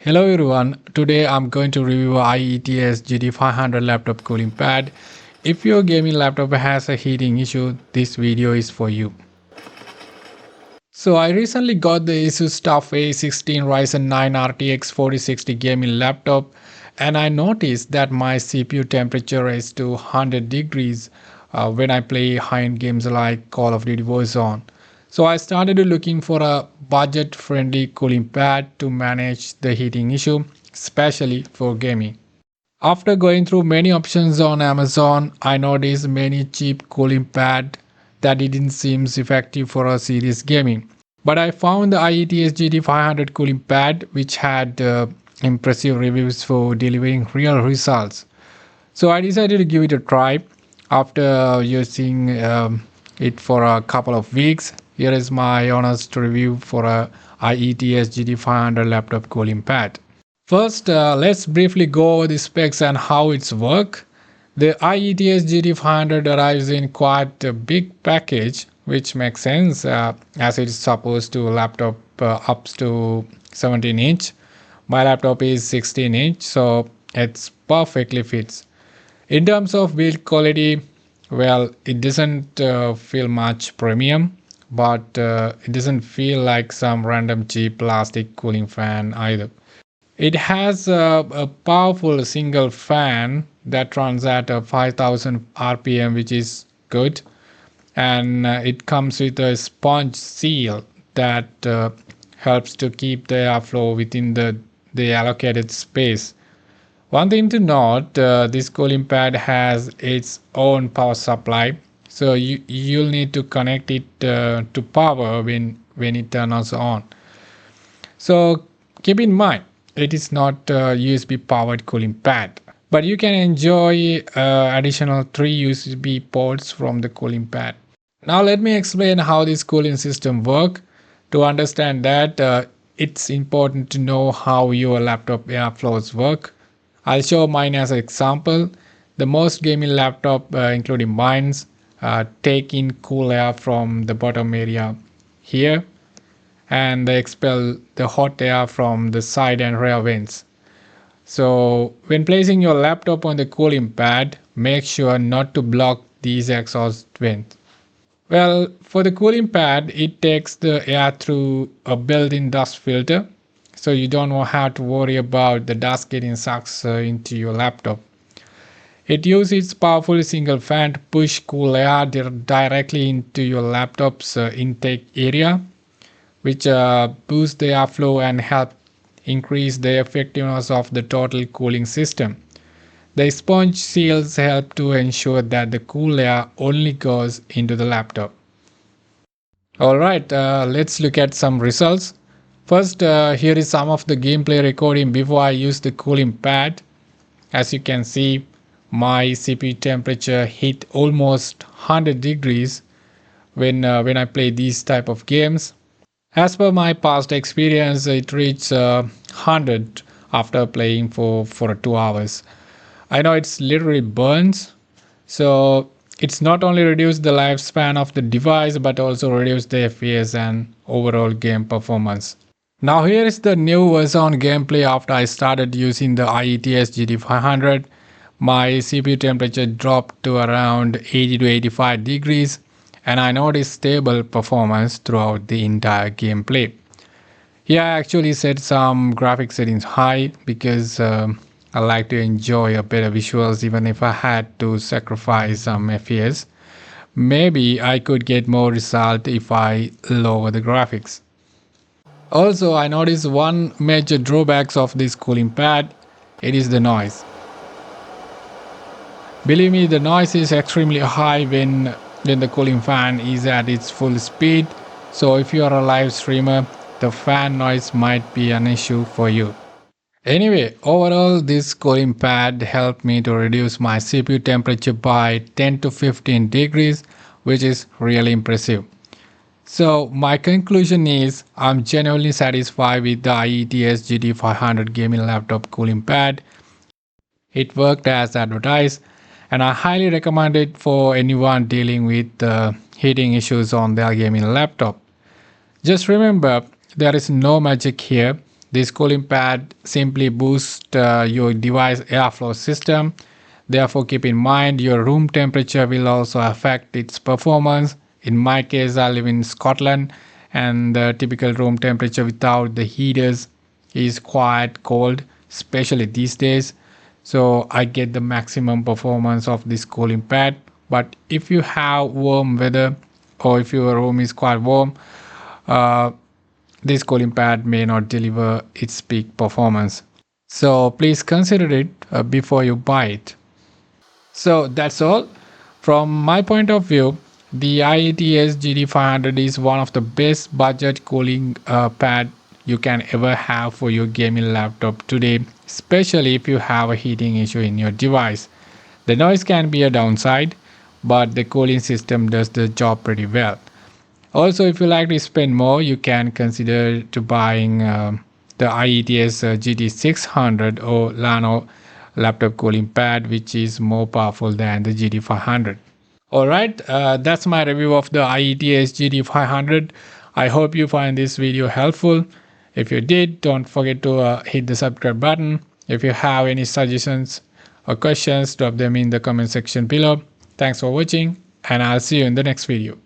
Hello everyone, today I'm going to review IETS GT500 laptop cooling pad. If your gaming laptop has a heating issue, this video is for you. So I recently got the Asus TUF A16 Ryzen 9 RTX 4060 gaming laptop, and I noticed that my CPU temperature is to 100 degrees when I play high-end games like Call of Duty Warzone. So I started looking for a budget-friendly cooling pad to manage the heating issue, especially for gaming. After going through many options on Amazon, I noticed many cheap cooling pads that didn't seem effective for a serious gaming. But I found the IETS GT500 cooling pad which had impressive reviews for delivering real results. So I decided to give it a try. After using it for a couple of weeks, here is my honest review for a IETS GT500 laptop cooling pad. First, let's briefly go over the specs and how it's work. The IETS GT500 arrives in quite a big package, which makes sense as it's supposed to laptop up to 17-inch. My laptop is 16-inch, so it's perfectly fits. In terms of build quality, well, it doesn't feel much premium, but it doesn't feel like some random cheap plastic cooling fan either. It has a powerful single fan that runs at 5000 RPM, which is good, and it comes with a sponge seal that helps to keep the airflow within the allocated space. One thing to note, this cooling pad has its own power supply, so you'll need to connect it to power when it turns on. So keep in mind, it is not a USB powered cooling pad, but you can enjoy additional 3 USB ports from the cooling pad. Now let me explain how this cooling system works. To understand that, it's important to know how your laptop airflows work. I'll show mine as an example. The most gaming laptop, including mine's, take in cool air from the bottom area here, and they expel the hot air from the side and rear vents. So when placing your laptop on the cooling pad, make sure not to block these exhaust vents. Well, for the cooling pad, it takes the air through a built-in dust filter, so you don't have to worry about the dust getting sucked into your laptop. It uses its powerful single fan to push cool air directly into your laptop's intake area, which boosts the airflow and help increase the effectiveness of the total cooling system. The sponge seals help to ensure that the cool air only goes into the laptop. Alright, let's look at some results. First, here is some of the gameplay recording before I use the cooling pad. As you can see, my CPU temperature hit almost 100 degrees when I play these type of games. As per my past experience, it reached 100 after playing for 2 hours. I know it's literally burns, so it's not only reduced the lifespan of the device but also reduced the FPS and overall game performance. Now here is the new Warzone gameplay after I started using the IETS GT500. My CPU temperature dropped to around 80 to 85 degrees. And I noticed stable performance throughout the entire gameplay. Here I actually set some graphic settings high because I like to enjoy a better visuals even if I had to sacrifice some FPS. Maybe I could get more result if I lower the graphics. Also, I noticed one major drawbacks of this cooling pad. It is the noise. Believe me, the noise is extremely high when the cooling fan is at its full speed, so if you are a live streamer, the fan noise might be an issue for you. Anyway, overall this cooling pad helped me to reduce my CPU temperature by 10 to 15 degrees, which is really impressive. So my conclusion is I'm genuinely satisfied with the IETS GT500 gaming laptop cooling pad. It worked as advertised, and I highly recommend it for anyone dealing with heating issues on their gaming laptop. Just remember, there is no magic here. This cooling pad simply boosts your device airflow system. Therefore, keep in mind your room temperature will also affect its performance. In my case, I live in Scotland, and the typical room temperature without the heaters is quite cold, especially these days. So I get the maximum performance of this cooling pad. But if you have warm weather, or if your room is quite warm, uh, this cooling pad may not deliver its peak performance. So please consider it before you buy it. So that's all. From my point of view, the IETS GT500 is one of the best budget cooling pad you can ever have for your gaming laptop today, especially if you have a heating issue in your device. The noise can be a downside, but the cooling system does the job pretty well. Also, if you like to spend more, you can consider to buying the IETS GT600 or Lano laptop cooling pad, which is more powerful than the GT500. All right, that's my review of the IETS GT500. I hope you find this video helpful. If you did, don't forget to hit the subscribe button. If you have any suggestions or questions, drop them in the comment section below. Thanks for watching, and I'll see you in the next video.